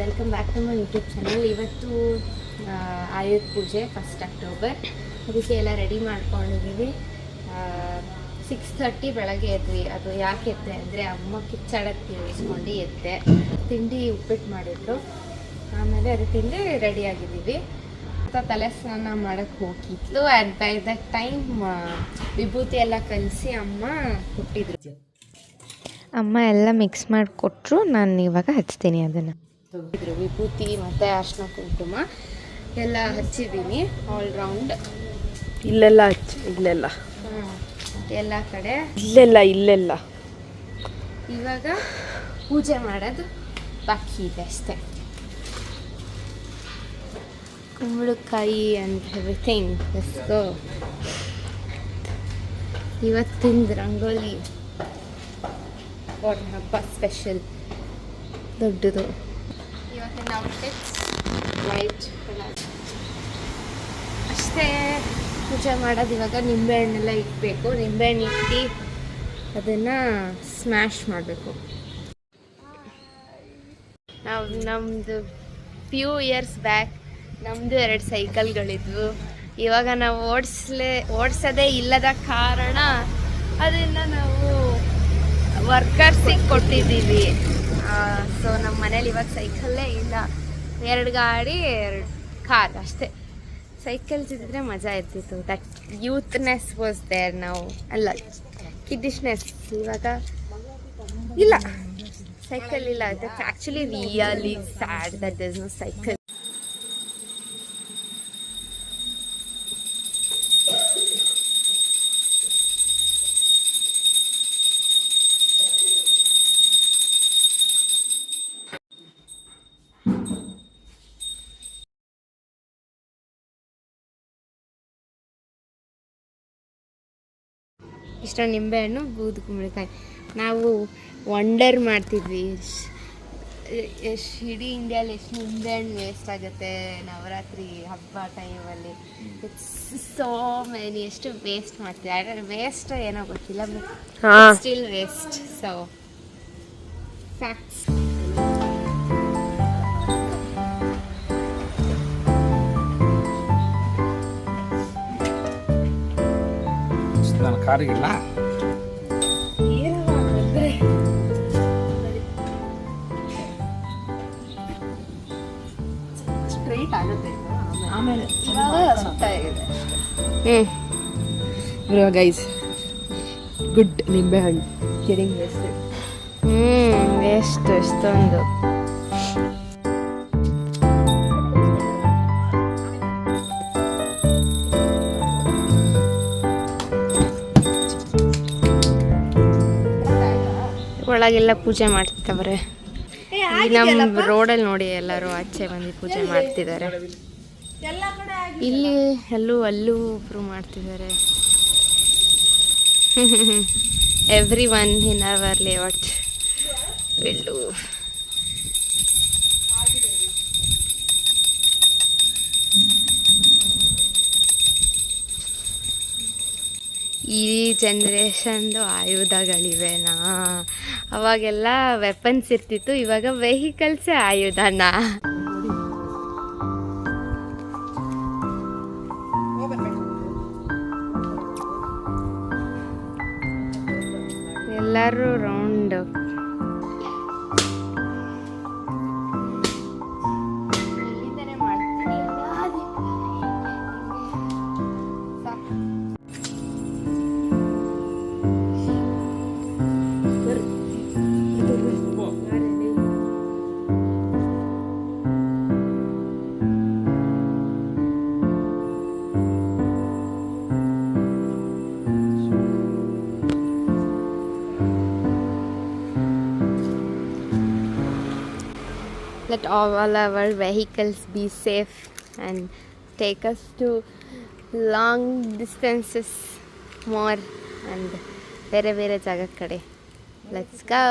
Welcome back to my YouTube channel. ಇವತ್ತು ಆಯುಧ ಪೂಜೆ 1 October. ಅದಕ್ಕೆ ಎಲ್ಲ ರೆಡಿ ಮಾಡ್ಕೊಂಡಿದ್ದೀವಿ. 6:30 ಬೆಳಗ್ಗೆ ಎದ್ವಿ. ಅದು ಯಾಕೆ ಎದ್ದೆ ಅಂದರೆ ಅಮ್ಮ ಕಿಚ್ಚಾಡಕ್ಕೆ ಇಸ್ಕೊಂಡು ಎದ್ದೆ. ತಿಂಡಿ ಉಪ್ಪಿಟ್ಟು ಮಾಡಿದ್ರು. ಆಮೇಲೆ ಅದು ತಿಂಡಿ ರೆಡಿಯಾಗಿದ್ದೀವಿ. ತಲೆ ಸ್ನಾನ ಮಾಡೋಕ್ಕೆ ಹೋಗಿದ್ಲು. ಆ್ಯಂಡ್ ಬೈ ದಟ್ ಟೈಮ್ ವಿಭೂತಿ ಎಲ್ಲ ಕಲಿಸಿ ಅಮ್ಮ ಕೊಟ್ಟಿದ್ರು. ಅಮ್ಮ ಎಲ್ಲ ಮಿಕ್ಸ್ ಮಾಡಿಕೊಟ್ರು. ನಾನು ಇವಾಗ ಹಚ್ತೀನಿ ಅದನ್ನು. ವಿಭೂತಿ ಮತ್ತು ಅರ್ಶಿನ ಕುಂಕುಮ ಎಲ್ಲ ಹಚ್ಚಿದ್ದೀನಿ ಆಲ್ ರೌಂಡ್. ಇಲ್ಲೆಲ್ಲ ಹಚ್ಚಿ ಇಲ್ಲೆಲ್ಲ ಎಲ್ಲ ಕಡೆ ಇಲ್ಲೆಲ್ಲ ಇವಾಗ ಪೂಜೆ ಮಾಡೋದು ಬಾಕಿ ಇದೆ ಅಷ್ಟೇ. ಕುಂಬಳಕಾಯಿ ಆ್ಯಂಡ್ ಎವ್ರಿಥಿಂಗ್. Let's go. ಇವತ್ತಿಂದು ರಂಗೋಲಿ ಹಬ್ಬ ಸ್ಪೆಷಲ್ ದೊಡ್ಡದು. ಇವತ್ತಿನ ಔಟ್ಫಿಟ್ಸ್ ವೈಟ್ ಕಲರ್ ಅಷ್ಟೇ. ಪೂಜೆ ಮಾಡೋದು ಇವಾಗ ನಿಂಬೆಹಣ್ಣೆಲ್ಲ ಇಡಬೇಕು. ನಿಂಬೆಹಣ್ಣು ಇಟ್ಟು ಅದನ್ನು ಸ್ಮ್ಯಾಶ್ ಮಾಡಬೇಕು. ನಾವು ನಮ್ಮದು ಫ್ಯೂ ಇಯರ್ಸ್ ಬ್ಯಾಕ್ ನಮ್ಮದು 2 ಸೈಕಲ್ಗಳಿದ್ವು. ಇವಾಗ ನಾವು ಓಡಿಸೋದೇ ಇಲ್ಲದ ಕಾರಣ ಅದನ್ನು ನಾವು ವರ್ಕರ್ಸಿಗೆ ಕೊಟ್ಟಿದ್ದೀವಿ. ಸೊ ನಮ್ಮ ಮನೇಲಿ ಇವಾಗ ಸೈಕಲ್ಲೇ ಇಲ್ಲ. 2 ಗಾಡಿ 2 ಕಾರ್ ಅಷ್ಟೇ. ಸೈಕಲ್ಸ್ ಇದ್ದಿದ್ರೆ ಮಜಾ ಇರ್ತಿತ್ತು. That youthness was there. ನಾವು ಅಲ್ಲ ಕಿಡ್ಡಿಶ್ನೆಸ್. ಇವಾಗ ಇಲ್ಲ, ಸೈಕಲ್ ಇಲ್ಲ. That's actually really sad that there is no cycle. ಇಷ್ಟೊಂದು ನಿಂಬೆಹಣ್ಣು, ಬೂದು ಕುಂಬಳಕಾಯಿ. ನಾವು ವಂಡರ್ ಮಾಡ್ತಿದ್ವಿ ಇಡೀ ಇಂಡಿಯಲ್ಲಿ ಎಷ್ಟು ನಿಂಬೆಹಣ್ಣು ವೇಸ್ಟ್ ಆಗುತ್ತೆ ನವರಾತ್ರಿ ಹಬ್ಬ ಟೈಮಲ್ಲಿ. It's so many. ಎಷ್ಟು ವೇಸ್ಟ್ ಮಾಡ್ತೀವಿ. ಆದರೆ ವೇಸ್ಟ್ ಏನೋ ಗೊತ್ತಿಲ್ಲ, but still waste. So facts. ನನ್ನ ಕಾರಿಗಿಲ್ಲ ಸ್ಟ್ರೈಟ್ ಆಗುತ್ತೆ. ಆಮೇಲೆ ಗೈಸ್ ಗುಡ್ ನಿಂಬೆಹಣ್ಣು ಕೆರಿಂಗ್ ವೇಸ್ಟ್. ವೇಸ್ಟ್ ಎಷ್ಟೊಂದು. ಒಳಗೆಲ್ಲ ಪೂಜೆ ಮಾಡ್ತಿದ್ದವ್ರೆ. ನಮ್ಮ ರೋಡಲ್ಲಿ ನೋಡಿ ಎಲ್ಲರೂ ಆಚೆ ಬಂದು ಪೂಜೆ ಮಾಡ್ತಿದ್ದಾರೆ. ಇಲ್ಲಿ ಅಲ್ಲೂ ಒಬ್ಬರು ಮಾಡ್ತಿದ್ದಾರೆ. Every one in our layout will do. ಈ ಜನ್ರೇಷನ್ದು ಆಯುಧಗಳಿವೆನಾ? ಅವಾಗೆಲ್ಲ ವೆಪನ್ಸ್ ಇರ್ತಿತ್ತು, ಇವಾಗ ವೆಹಿಕಲ್ಸೇ ಆಯುಧನಾ? ಎಲ್ಲರೂ round let all our vehicles be safe and take us to long distances more and ಬೇರೆ ಜಾಗ ಕಡೆ. Let's go.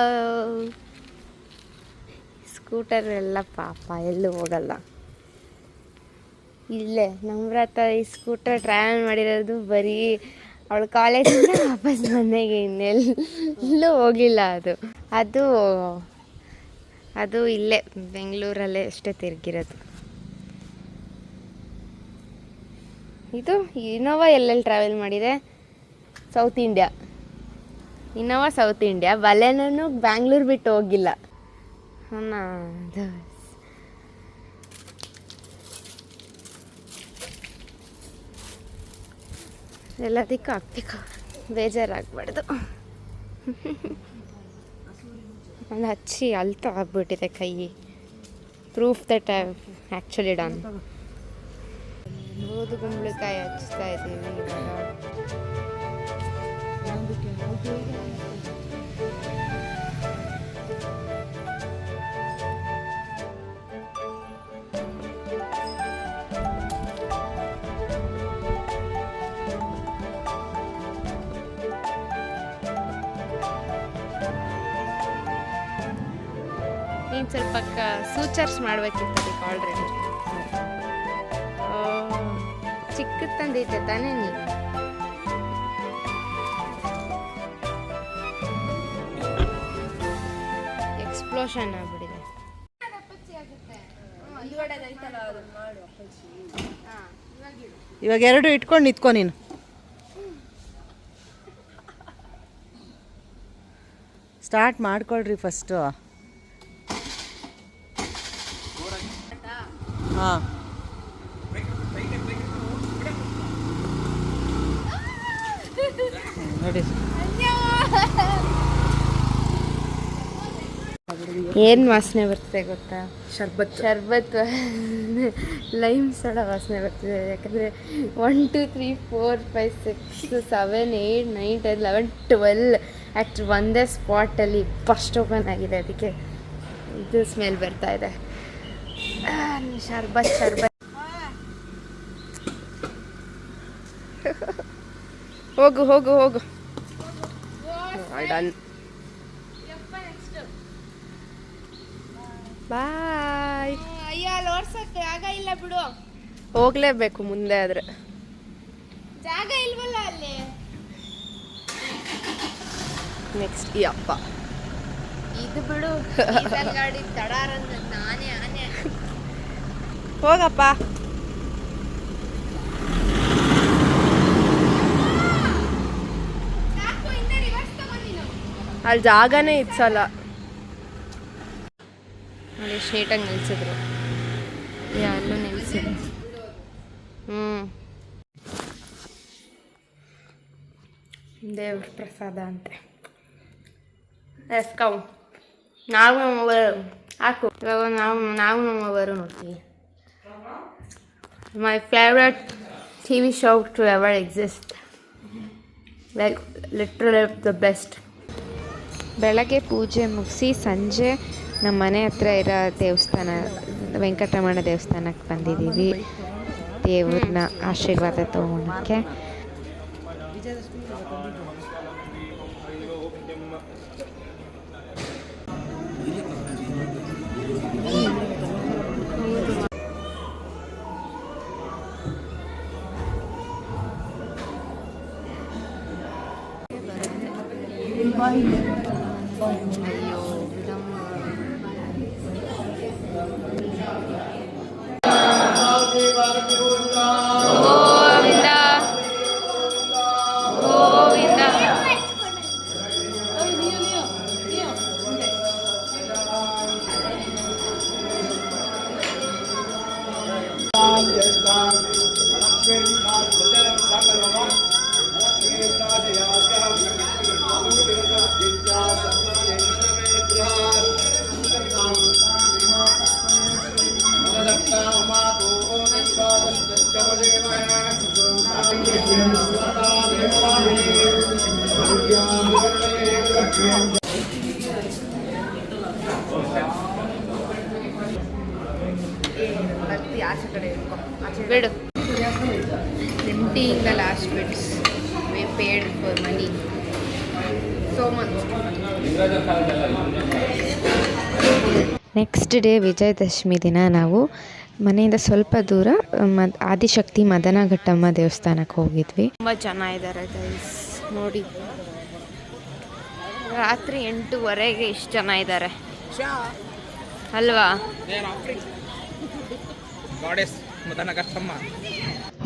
ಸ್ಕೂಟರ್ ಎಲ್ಲ ಪಾಪ ಎಲ್ಲೂ ಹೋಗಲ್ಲ. ಇಲ್ಲೇ ನಮ್ರತ ಈ ಸ್ಕೂಟರ್ ಟ್ರಾವೆಲ್ ಮಾಡಿರೋದು ಬರೀ ಅವಳು ಕಾಲೇಜಿಂದ ವಾಪಸ್ ಮನೆಗೆ. ಇನ್ನೆಲ್ಲೂ ಹೋಗಿಲ್ಲ. ಅದು ಅದು ಇಲ್ಲೇ ಬೆಂಗಳೂರಲ್ಲೇ ಅಷ್ಟೇ ತಿರುಗಿರೋದು. ಇದು ಇನೋವಾ ಎಲ್ಲೆಲ್ಲಿ ಟ್ರಾವೆಲ್ ಮಾಡಿದೆ? South India. Innova South India. Baleno Bangalore ಬಿಟ್ಟು ಹೋಗಿಲ್ಲ. ಎಲ್ಲದಕ್ಕೂ ಹಾಕ್ಬೇಕು, ಬೇಜಾರಾಗಬಾರ್ದು. ಒಂದು ಹಚ್ಚಿ ಅಲ್ತ ಆಗ್ಬಿಟ್ಟಿದೆ ಕೈ. Proof that I actually done. ಗೋಧು ಕುಂಬಳಕಾಯಿ ಹಚ್ತಾ ಇದ್ದೀವಿ ಇವಾಗ. ನೀನು ಸ್ವಲ್ಪ ಸೂಚರ್ಸ್ ಮಾಡಬೇಕಿತ್ತು ಅದಕ್ಕೆ ಆಲ್ರೆಡಿ. ಚಿಕ್ಕದು ತಂದೈತೆ ತಾನೇ ನೀನು? ಎಕ್ಸ್ಪ್ಲೋಷನ್ ಆಗ್ಬಿಟ್ಟಿದೆ. ಇವಾಗ ಎರಡು ಇಟ್ಕೊಂಡು ನಿಂತ್ಕೊ ನೀನು. ಸ್ಟಾರ್ಟ್ ಮಾಡ್ಕೊಳ್ರಿ ಫಸ್ಟು. ಹಾಂ, ನೋಡಿ ಏನು ವಾಸನೆ ಬರ್ತದೆ ಗೊತ್ತಾ? ಶರ್ಬತ್ ಲೈಮ್ ಸೋಡಾ ವಾಸನೆ ಬರ್ತಿದೆ. ಯಾಕಂದರೆ 1 2 3 4 5 6 7 8 9 10 11 12 ಆ್ಯಕ್ಚು ಒಂದೇ ಸ್ಪಾಟಲ್ಲಿ ಫಸ್ಟ್ ಓಪನ್ ಆಗಿದೆ. ಅದಕ್ಕೆ ಇದು ಸ್ಮೆಲ್ ಬರ್ತಾ ಇದೆ. ಶರ್ಬತ್ ಹೋಗು ಹೋಗು ಹೋಗು. ಡನ್. ಬಾಯ್. ಅಯ್ಯ ಅಲ್ಲಿ ಓಡ್ಸಕ್ಕೆ ಜಾಗ ಇಲ್ಲ ಬಿಡು. ಹೋಗ್ಲೇಬೇಕು ಮುಂದೆ ಆದರೆ. ಜಾಗ ಇಲ್ವಲ್ಲ ಅಲ್ಲಿ. ನೆಕ್ಸ್ಟ್ ಈ ಅಪ್ಪ ಇದು ಬಿಡು. ಡೀಸೆಲ್ ಗಾಡಿ ತಡಾರಂದ ನಾನೇ ಆನೆ. ಹೋಗಪ್ಪ. ಅಲ್ಲಿ ಜಾಗನೇ ಇತ್ಸಲ್ಲ. ಅಲ್ಲಿ ಸ್ಟ್ರೇಟಾಗಿ ನಿಲ್ಸಿದ್ರು. ಅಲ್ಲೂ ನಿಲ್ಸಿದ್ರು. ದೇವ್ರ ಪ್ರಸಾದ ಅಂತೆ. ಎಸ್ಕೌ ನಾವು ಹಾಕು. ಇವಾಗ ನಾವು ನಮ್ಮವರು ನೋಡ್ತೀವಿ. My favourite TV show to ever exist. Like literally the best. ಬೆಳಗ್ಗೆ ಪೂಜೆ ಮುಗಿಸಿ ಸಂಜೆ ನಮ್ಮ ಮನೆ ಹತ್ರ ಇರೋ ದೇವಸ್ಥಾನ, ವೆಂಕಟರಮಣ ದೇವಸ್ಥಾನಕ್ಕೆ ಬಂದಿದ್ದೀವಿ ದೇವ್ರನ್ನ ಆಶೀರ್ವಾದ ತೊಗೊಳಕ್ಕೆ. ಬಿಡು. ಎಂಟಿಯಿಂದ last bits we paid for money so much. Next day Vijayadashami ದಿನ ನಾವು ಮನೆಯಿಂದ ಸ್ವಲ್ಪ ದೂರ ಆದಿಶಕ್ತಿ ಮದನಘಟ್ಟಮ್ಮ ದೇವಸ್ಥಾನಕ್ಕೆ ಹೋಗಿದ್ವಿ. ತುಂಬ ಜನ ಇದ್ದಾರೆ ಗೈಸ್ ನೋಡಿ. ರಾತ್ರಿ 8:30ಗೆ ಇಷ್ಟು ಜನ ಇದ್ದಾರೆ. ಅಲ್ವಾ?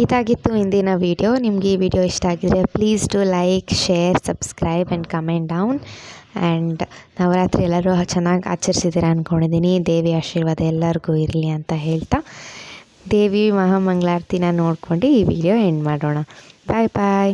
ಇದಾಗಿತ್ತು ಇಂದಿನ ವಿಡಿಯೋ. ನಿಮಗೆ ಈ ವಿಡಿಯೋ ಇಷ್ಟ ಆಗಿದ್ರೆ please to like, share, subscribe and comment down. And Navratri ಎಲ್ಲರೂ ಚೆನ್ನಾಗಿ ಆಚರಿಸಿದ್ದೀರ ಅಂದ್ಕೊಂಡಿದ್ದೀನಿ. ದೇವಿ ಆಶೀರ್ವಾದ ಎಲ್ಲರಿಗೂ ಇರಲಿ ಅಂತ ಹೇಳ್ತಾ ದೇವಿ ಮಹಾಮಂಗಳಾರತಿನ ನೋಡ್ಕೊಂಡು ಈ ವಿಡಿಯೋ ಎಂಡ್ ಮಾಡೋಣ. ಬಾಯ್ ಬಾಯ್.